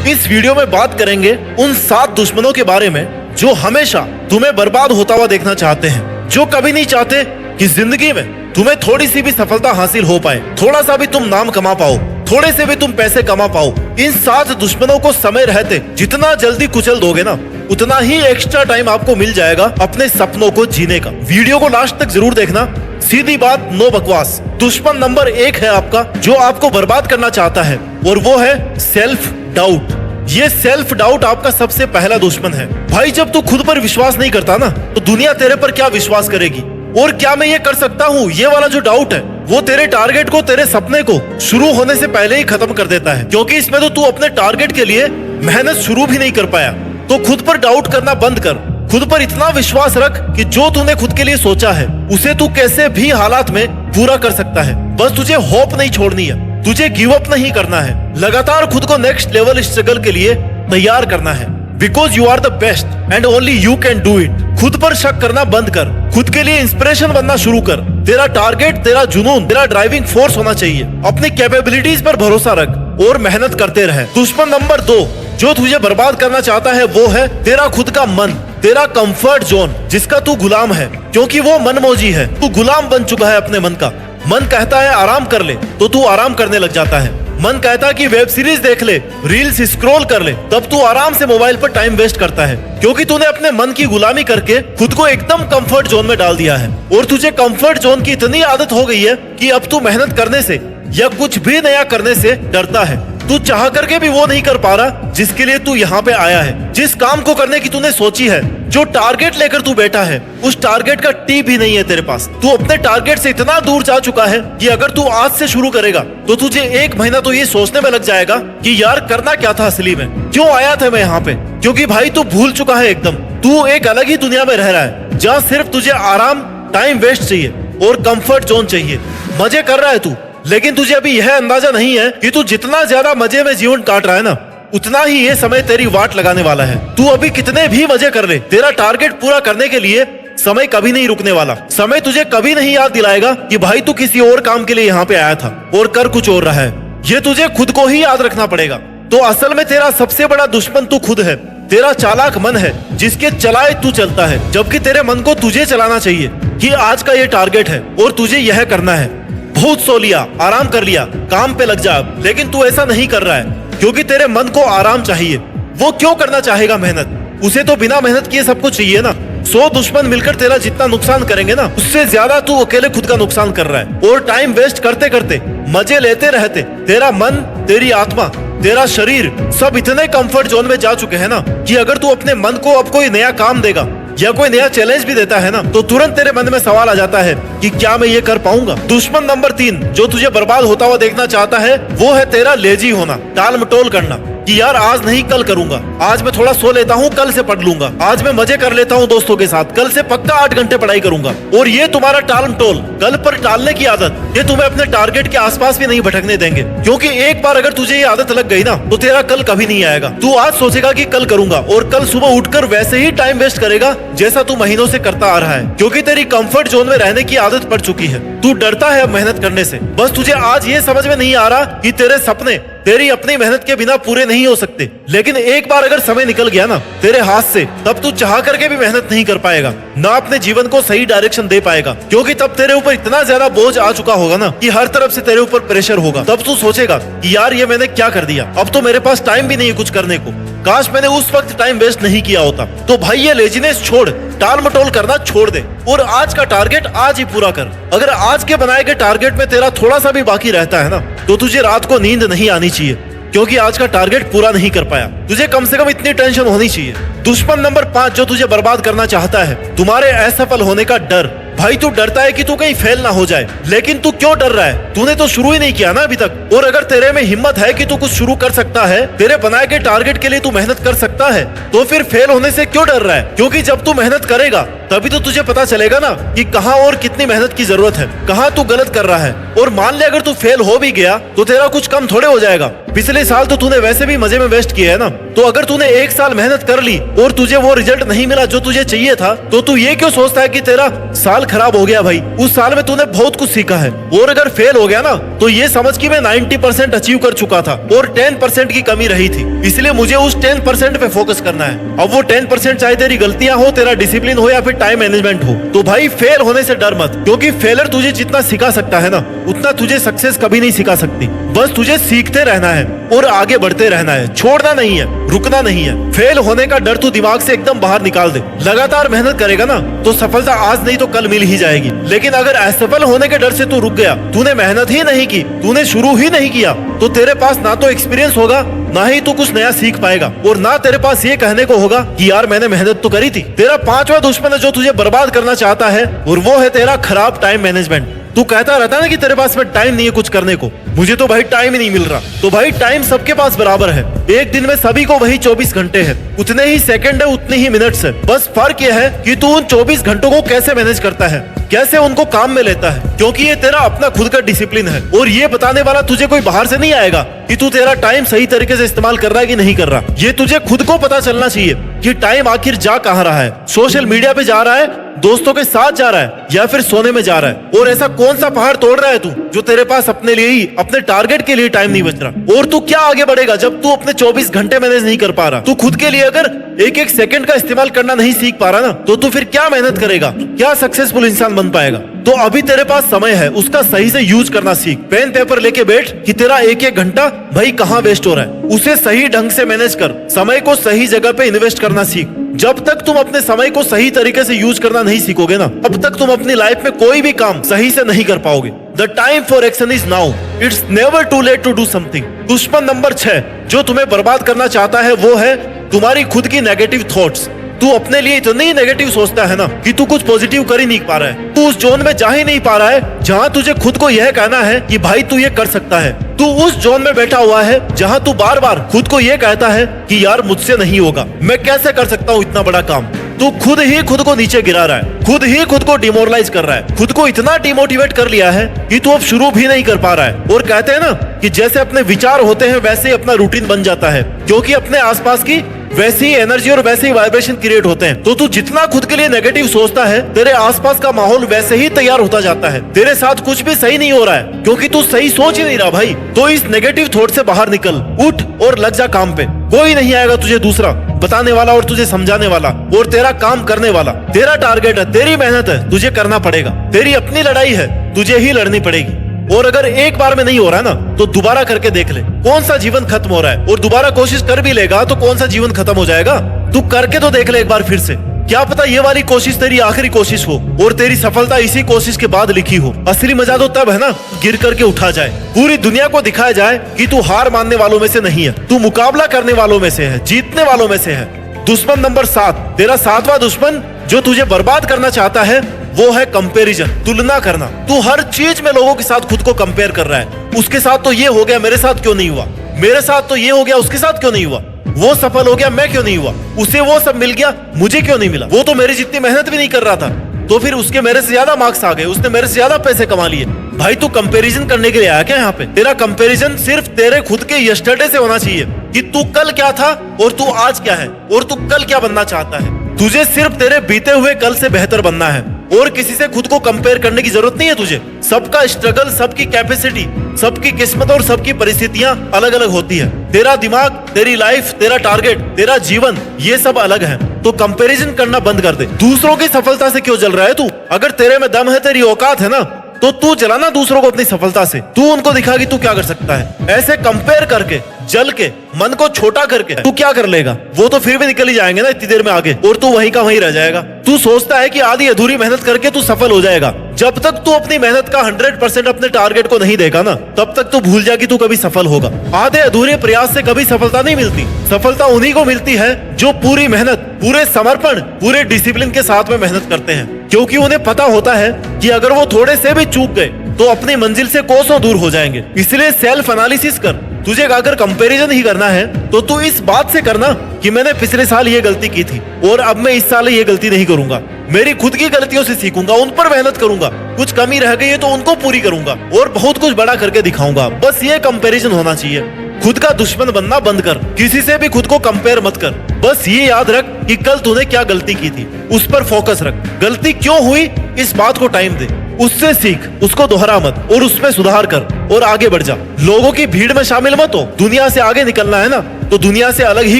इस वीडियो में बात करेंगे उन 7 दुश्मनों के बारे में जो हमेशा तुम्हें बर्बाद होता हुआ देखना चाहते हैं, जो कभी नहीं चाहते कि जिंदगी में तुम्हें थोड़ी सी भी सफलता हासिल हो पाए, थोड़ा सा भी तुम नाम कमा पाओ, थोड़े से भी तुम पैसे कमा पाओ। इन 7 दुश्मनों को समय रहते जितना जल्दी कुचल दोगे ना, उतना ही एक्स्ट्रा टाइम आपको मिल जाएगा अपने सपनों को जीने का। वीडियो को लास्ट तक जरूर देखना। सीधी बात, नो बकवास। दुश्मन नंबर 1 है आपका, जो आपको बर्बाद करना चाहता है, और वो है सेल्फ डाउट। ये सेल्फ डाउट आपका सबसे पहला दुश्मन है। भाई, जब तू खुद पर विश्वास नहीं करता ना, तो दुनिया तेरे पर क्या विश्वास करेगी? और क्या मैं ये कर सकता हूँ, ये वाला जो डाउट है, वो तेरे टारगेट को, तेरे सपने को शुरू होने से पहले ही खत्म कर देता है। क्योंकि इसमें तो तू अपने टारगेट के लिए मेहनत शुरू भी नहीं कर पाया। तो खुद पर डाउट करना बंद कर। खुद पर इतना विश्वास रख कि जो तूने खुद के लिए सोचा है, उसे तू कैसे भी हालात में पूरा कर सकता है। बस तुझे होप नहीं छोड़नी है, तुझे गिव अप नहीं करना है। लगातार खुद को नेक्स्ट लेवल स्ट्रगल के लिए तैयार करना है। Because you are the best and only you can do it. खुद पर शक करना बंद कर, खुद के लिए इंस्पिरेशन बनना शुरू कर। तेरा टारगेट, तेरा जुनून, तेरा ड्राइविंग फोर्स होना चाहिए। अपनी कैपेबिलिटीज पर भरोसा रख और मेहनत करते रहे। दुश्मन नंबर 2 जो तुझे बर्बाद करना चाहता है, वो है तेरा खुद का मन, तेरा कंफर्ट जोन, जिसका तू गुलाम है। क्योंकि वो मनमौजी है, तू गुलाम बन चुका है अपने मन का। मन कहता है आराम कर ले, तो तू आराम करने लग जाता है। मन कहता है कि वेब सीरीज देख ले, रील्स स्क्रॉल कर ले, तब तू आराम से मोबाइल पर टाइम वेस्ट करता है। क्योंकि तूने अपने मन की गुलामी करके खुद को एकदम कंफर्ट जोन में डाल दिया है। और तुझे कंफर्ट जोन की इतनी आदत हो गई है कि अब तू मेहनत करने से या कुछ भी नया करने से डरता है। तू चाह करके भी वो नहीं कर पा रहा जिसके लिए तू यहाँ पे आया है। जिस काम को करने की तूने सोची है, जो टारगेट लेकर तू बैठा है, उस टारगेट का टी भी नहीं है तेरे पास। तू अपने टारगेट से इतना दूर जा चुका है कि अगर तू आज से शुरू करेगा तो तुझे 1 महीना तो ये सोचने में लग जाएगा कि यार करना क्या था असली में, क्यों आया था मैं यहाँ पे। क्योंकि भाई तू भूल चुका है एकदम। तू एक अलग ही दुनिया में रह रहा है, जहाँ सिर्फ तुझे आराम, टाइम वेस्ट चाहिए और कंफर्ट जोन चाहिए। मजे कर रहा है तू, लेकिन तुझे अभी यह अंदाजा नहीं है कि तू जितना ज्यादा मजे में जीवन काट रहा है ना, उतना ही ये समय तेरी वाट लगाने वाला है। तू अभी कितने भी मजे कर ले, तेरा टारगेट पूरा करने के लिए समय कभी नहीं रुकने वाला। समय तुझे कभी नहीं याद दिलाएगा कि भाई तू किसी और काम के लिए यहाँ पे आया था और कर कुछ और रहा है। ये तुझे खुद को ही याद रखना पड़ेगा। तो असल में तेरा सबसे बड़ा दुश्मन तू खुद है। तेरा चालाक मन है, जिसके चलाए तू चलता है। जबकि तेरे मन को तुझे चलाना चाहिए कि आज का ये टारगेट है और तुझे यह करना है। बहुत सो लिया, आराम कर लिया, काम पे लग जा। लेकिन तू ऐसा नहीं कर रहा है, क्योंकि तेरे मन को आराम चाहिए। वो क्यों करना चाहेगा मेहनत? उसे तो बिना मेहनत किए सब कुछ चाहिए ना। 100 दुश्मन मिलकर तेरा जितना नुकसान करेंगे ना, उससे ज्यादा तू अकेले खुद का नुकसान कर रहा है। और टाइम वेस्ट करते करते, मजे लेते रहते, तेरा मन, तेरी आत्मा, तेरा शरीर सब इतने कंफर्ट जोन में जा चुके हैं ना कि अगर तू अपने मन को अब कोई नया काम देगा या कोई नया चैलेंज भी देता है ना, तो तुरंत तेरे मन में सवाल आ जाता है कि क्या मैं ये कर पाऊंगा। दुश्मन नंबर 3 जो तुझे बर्बाद होता हुआ देखना चाहता है, वो है तेरा लेजी होना, टाल मटोल करना कि यार आज नहीं कल करूंगा, आज मैं थोड़ा सो लेता हूँ, कल से पढ़ लूंगा, आज मैं मजे कर लेता हूँ दोस्तों के साथ, कल से पक्का 8 घंटे पढ़ाई करूंगा। और ये तुम्हारा टाल मटोल, कल पर टालने की आदत, ये तुम्हें अपने टारगेट के आसपास भी नहीं भटकने देंगे। क्योंकि एक बार अगर तुझे ये आदत लग गई ना, तो तेरा कल कभी नहीं आएगा। तू आज सोचेगा कि कल करूंगा और कल सुबह उठकर वैसे ही टाइम वेस्ट करेगा जैसा तू महीनों से करता आ रहा है। क्योंकि तेरी कंफर्ट जोन में रहने की आदत पड़ चुकी है। तू डरता है अब मेहनत करने से। बस तुझे आज ये समझ में नहीं आ रहा कि तेरे सपने तेरी अपनी मेहनत के बिना पूरे नहीं हो सकते। लेकिन एक बार अगर समय निकल गया ना तेरे हाथ से, तब तू चाह करके भी मेहनत नहीं कर पाएगा, ना अपने जीवन को सही डायरेक्शन दे पाएगा। क्योंकि तब तेरे ऊपर इतना ज्यादा बोझ आ चुका होगा ना कि हर तरफ से तेरे ऊपर प्रेशर होगा। तब तू सोचेगा कि यार ये मैंने क्या कर दिया, अब तो मेरे पास टाइम भी नहीं है कुछ करने को, काश मैंने उस वक्त टाइम वेस्ट नहीं किया होता। तो भाई ये लेजीनेस छोड़, टाल मटोल करना छोड़ दे और आज का टारगेट आज ही पूरा कर। अगर आज के बनाए गए टारगेट में तेरा थोड़ा सा भी बाकी रहता है ना, तो तुझे रात को नींद नहीं आनी चाहिए, क्योंकि आज का टारगेट पूरा नहीं कर पाया। तुझे कम से कम इतनी टेंशन होनी चाहिए। दुश्मन नंबर 5 जो तुझे बर्बाद करना चाहता है, तुम्हारे असफल होने का डर। भाई तू डरता है कि तू कहीं फेल ना हो जाए, लेकिन तू क्यों डर रहा है? तूने तो शुरू ही नहीं किया ना अभी तक। और अगर तेरे में हिम्मत है कि तू कुछ शुरू कर सकता है, तेरे बनाए गए टारगेट के लिए तू मेहनत कर सकता है, तो फिर फेल होने से क्यों डर रहा है? क्योंकि जब तू मेहनत करेगा तभी तो तुझे पता चलेगा ना कि कहाँ और कितनी मेहनत की जरूरत है, कहाँ तू गलत कर रहा है। और मान ले अगर तू फेल हो भी गया तो तेरा कुछ कम थोड़े हो जाएगा। पिछले साल तो तूने वैसे भी मजे में वेस्ट किया है ना, तो अगर तूने एक साल मेहनत कर ली और तुझे वो रिजल्ट नहीं मिला जो तुझे चाहिए था, तो तू ये क्यों सोचता है कि तेरा साल खराब हो गया? भाई उस साल में तूने बहुत कुछ सीखा है, और अगर फेल हो गया ना तो ये समझ कि मैं 90% अचीव कर चुका था और 10% की कमी रही थी, इसलिए मुझे उस 10% पे फोकस करना है। अब वो 10% चाहे तेरी गलतियां हो, तेरा डिसिप्लिन हो या फिर टाइम मैनेजमेंट हो, तो भाई फेल होने से डर मत, क्योंकि फेलर तुझे जितना सिखा सकता है ना, उतना तुझे सक्सेस कभी नहीं सिखा सकती। बस तुझे सीखते रहना है और आगे बढ़ते रहना है, छोड़ना नहीं है, रुकना नहीं है। फेल होने का डर तू दिमाग से एकदम बाहर निकाल दे। लगातार मेहनत करेगा ना तो सफलता आज नहीं तो कल मिल ही जाएगी। लेकिन अगर असफल होने के डर से तू रुक गया, तूने मेहनत ही नहीं की, तूने शुरू ही नहीं किया, तो तेरे पास ना तो एक्सपीरियंस होगा, ना ही तू कुछ नया सीख पाएगा, और ना तेरे पास ये कहने को होगा कि यार मैंने मेहनत तो करी थी। तेरा पांचवा दुश्मन है जो तुझे बर्बाद करना चाहता है, और वो है तेरा खराब टाइम मैनेजमेंट। तू कहता रहता है ना कि तेरे पास में टाइम नहीं है कुछ करने को, मुझे तो भाई टाइम ही नहीं मिल रहा। तो भाई टाइम सबके पास बराबर है, एक दिन में सभी को वही 24 घंटे है, उतने ही सेकंड है, उतने ही मिनट्स है। बस फर्क यह है कि तू उन 24 घंटों को कैसे मैनेज करता है, कैसे उनको काम में लेता है, क्योंकि ये तेरा अपना खुद का डिसिप्लिन है। और ये बताने वाला तुझे कोई बाहर से नहीं आएगा कि तू तेरा टाइम सही तरीके से इस्तेमाल कर रहा है कि नहीं कर रहा। ये तुझे खुद को पता चलना चाहिए कि टाइम आखिर जा कहाँ रहा है। सोशल मीडिया पे जा रहा है, दोस्तों के साथ जा रहा है, या फिर सोने में जा रहा है? और ऐसा कौन सा पहाड़ तोड़ रहा है तू जो तेरे पास अपने लिए ही, अपने टारगेट के लिए टाइम नहीं बच रहा? और तू क्या आगे बढ़ेगा जब तू अपने 24 घंटे मैनेज नहीं कर पा रहा? तू खुद के लिए अगर एक एक सेकंड का इस्तेमाल करना नहीं सीख पा रहा ना, तो तू फिर क्या मेहनत करेगा, क्या सक्सेसफुल इंसान बन पाएगा? तो अभी तेरे पास समय है, उसका सही से यूज करना सीख। पेन पेपर लेके बैठ कि तेरा एक एक घंटा भाई कहाँ वेस्ट हो रहा है, उसे सही ढंग से मैनेज कर, समय को सही जगह पे इन्वेस्ट करना सीख। जब तक तुम अपने समय को सही तरीके से यूज करना नहीं सीखोगे ना, अब तक तुम अपनी लाइफ में कोई भी काम सही से नहीं कर पाओगे। The time for action is now, it's never too late to do something. दुश्मन नंबर 6 जो तुम्हें बर्बाद करना चाहता है वो है तुम्हारी खुद की नेगेटिव थॉट्स। तू अपने लिए इतनी ही नेगेटिव सोचता है ना कि तू कुछ पॉजिटिव कर ही नहीं पा रहा है। तू उस जोन में जा ही नहीं पा रहा है जहाँ तुझे खुद को यह कहना है कि भाई तू ये कर सकता है। तू उस जोन में बैठा हुआ है जहाँ तू बार बार खुद को ये कहता है कि यार मुझसे नहीं होगा, मैं कैसे कर सकता हूँ इतना बड़ा काम। तू खुद ही खुद को नीचे गिरा रहा है, खुद ही खुद को डिमोरलाइज कर रहा है, खुद को इतना डिमोटिवेट कर लिया है कि तू अब शुरू भी नहीं कर पा रहा है। और कहते हैं ना कि जैसे अपने विचार होते हैं वैसे ही अपना रूटीन बन जाता है, क्योंकि अपने आसपास की वैसी ही एनर्जी और वैसे ही वाइब्रेशन क्रिएट होते हैं। तो तू जितना खुद के लिए नेगेटिव सोचता है, तेरे आसपास का माहौल वैसे ही तैयार होता जाता है। तेरे साथ कुछ भी सही नहीं हो रहा है क्योंकि तू सही सोच ही नहीं रहा भाई। तो इस नेगेटिव थॉट से बाहर निकल, उठ और लग जा काम पे। कोई नहीं आएगा तुझे दूसरा बताने वाला और तुझे समझाने वाला और तेरा काम करने वाला। तेरा टारगेट है, तेरी मेहनत है, तुझे करना पड़ेगा। तेरी अपनी लड़ाई है, तुझे ही लड़नी पड़ेगी। और अगर एक बार में नहीं हो रहा है ना, तो दोबारा करके देख ले कौन सा जीवन खत्म हो रहा है, और दोबारा कोशिश कर भी लेगा तो कौन सा जीवन खत्म हो जाएगा। तू करके तो देख ले एक बार फिर से, क्या पता ये वाली कोशिश तेरी आखिरी कोशिश हो और तेरी सफलता इसी कोशिश के बाद लिखी हो। असली मजा तो तब है ना गिर करके उठा जाए, पूरी दुनिया को दिखाया जाए कि तू हार मानने वालों में से नहीं है, तू मुकाबला करने वालों में से है, जीतने वालों में से है। दुश्मन नंबर 7, तेरा 7वां दुश्मन जो तुझे बर्बाद करना चाहता है वो है कंपैरिजन, तुलना करना। तू हर चीज में लोगों के साथ खुद को कंपेयर कर रहा है। उसके साथ तो ये हो गया, मेरे साथ क्यों नहीं हुआ, मेरे साथ तो ये हो गया, उसके साथ क्यों नहीं हुआ, वो सफल हो गया, मैं क्यों नहीं हुआ, उसे वो सब मिल गया, मुझे क्यों नहीं मिला, वो तो मेरी जितनी मेहनत भी नहीं कर रहा था, तो फिर उसके मेरे से ज्यादा मार्क्स आ गए, उसने मेरे से ज्यादा पैसे कमा लिए। भाई तू कंपैरिजन करने के लिए आया क्या यहाँ पे? तेरा कंपैरिजन सिर्फ तेरे खुद के यस्टरडे से होना चाहिए कि तू कल क्या था और तू आज क्या है और तू कल क्या बनना चाहता है। तुझे सिर्फ तेरे बीते हुए कल से बेहतर बनना है और किसी से खुद को कंपेयर करने की जरूरत नहीं है तुझे। सबका स्ट्रगल, सबकी कैपेसिटी, सबकी किस्मत और सबकी परिस्थितियां अलग अलग होती है। तेरा दिमाग, तेरी लाइफ, तेरा टारगेट, तेरा जीवन, ये सब अलग है। तो कंपैरिजन करना बंद कर दे। दूसरों की सफलता से क्यों जल रहा है तू? अगर तेरे में दम है, तेरी औकात है ना, तो तू जलाना दूसरों को अपनी सफलता से। तू उनको दिखा कि तू क्या कर सकता है। ऐसे कंपेयर करके, जल के, मन को छोटा करके तू क्या कर लेगा? वो तो फिर भी निकल ही जाएंगे ना इतनी देर में आगे, और तू वहीं का वहीं रह जाएगा। तू सोचता है कि आधी अधूरी मेहनत करके तू सफल हो जाएगा। जब तक तू अपनी मेहनत का 100% अपने टारगेट को नहीं देगा ना, तब तक तू भूल जा कि तू कभी सफल होगा। आधे अधूरे प्रयास से कभी सफलता नहीं मिलती। सफलता उन्हीं को मिलती है जो पूरी मेहनत, पूरे समर्पण, पूरे डिसिप्लिन के साथ में मेहनत करते हैं, क्योंकि उन्हें पता होता है कि अगर वो थोड़े से भी चूक गए तो अपनी मंजिल से कोसों दूर हो जाएंगे। इसलिए सेल्फ एनालिसिस कर। तुझे अगर कंपैरिजन ही करना है तो तू इस बात से करना कि मैंने पिछले साल ये गलती की थी और अब मैं इस साल ये गलती नहीं करूंगा। मेरी खुद की गलतियों से सीखूंगा, उन पर मेहनत करूंगा, कुछ कमी रह गई है तो उनको पूरी करूंगा और बहुत कुछ बड़ा करके दिखाऊंगा। बस ये कंपैरिजन होना चाहिए। खुद का दुश्मन बनना बंद कर, किसी से भी खुद को कंपेयर मत कर। बस ये याद रख कि कल तूने क्या गलती की थी, उस पर फोकस रख। गलती क्यों हुई इस बात को टाइम दे, उससे सीख, उसको दोहरा मत और उसमें सुधार कर और आगे बढ़ जा। लोगों की भीड़ में शामिल मत हो। दुनिया से आगे निकलना है ना तो दुनिया से अलग ही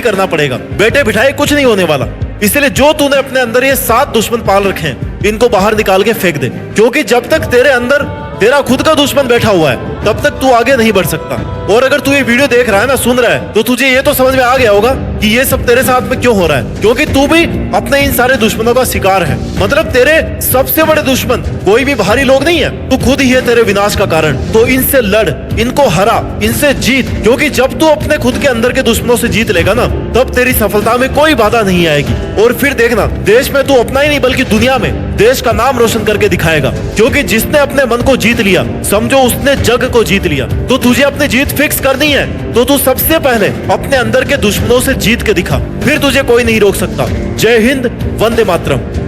करना पड़ेगा। बैठे बिठाए कुछ नहीं होने वाला। इसलिए जो तूने अपने अंदर ये 7 दुश्मन पाल रखे हैं, इनको बाहर निकाल के फेंक दे, क्योंकि जब तक तेरे अंदर तेरा खुद का दुश्मन बैठा हुआ है तब तक तू आगे नहीं बढ़ सकता। और अगर तू ये वीडियो देख रहा है ना, सुन रहा है, तो तुझे ये तो समझ में आ गया होगा कि ये सब तेरे साथ में क्यों हो रहा है, क्योंकि तू भी अपने इन सारे दुश्मनों का शिकार है। मतलब तेरे सबसे बड़े दुश्मन कोई भी बाहरी लोग नहीं है, तू खुद ही है तेरे विनाश का कारण। तो इनसे लड़, इनको हरा, इनसे जीत, क्योंकि जब तू अपने खुद के अंदर के दुश्मनों से जीत लेगा ना, तब तेरी सफलता में कोई बाधा नहीं आएगी। और फिर देखना, देश में तू अपना ही नहीं बल्कि दुनिया में देश का नाम रोशन करके दिखाएगा, क्योंकि जिसने अपने मन को जीत लिया, समझो उसने जग को जीत लिया। तो तुझे अपनी जीत फिक्स करनी है तो तू सबसे पहले अपने अंदर के दुश्मनों से जीत के दिखा, फिर तुझे कोई नहीं रोक सकता। जय हिंद, वंदे मातरम।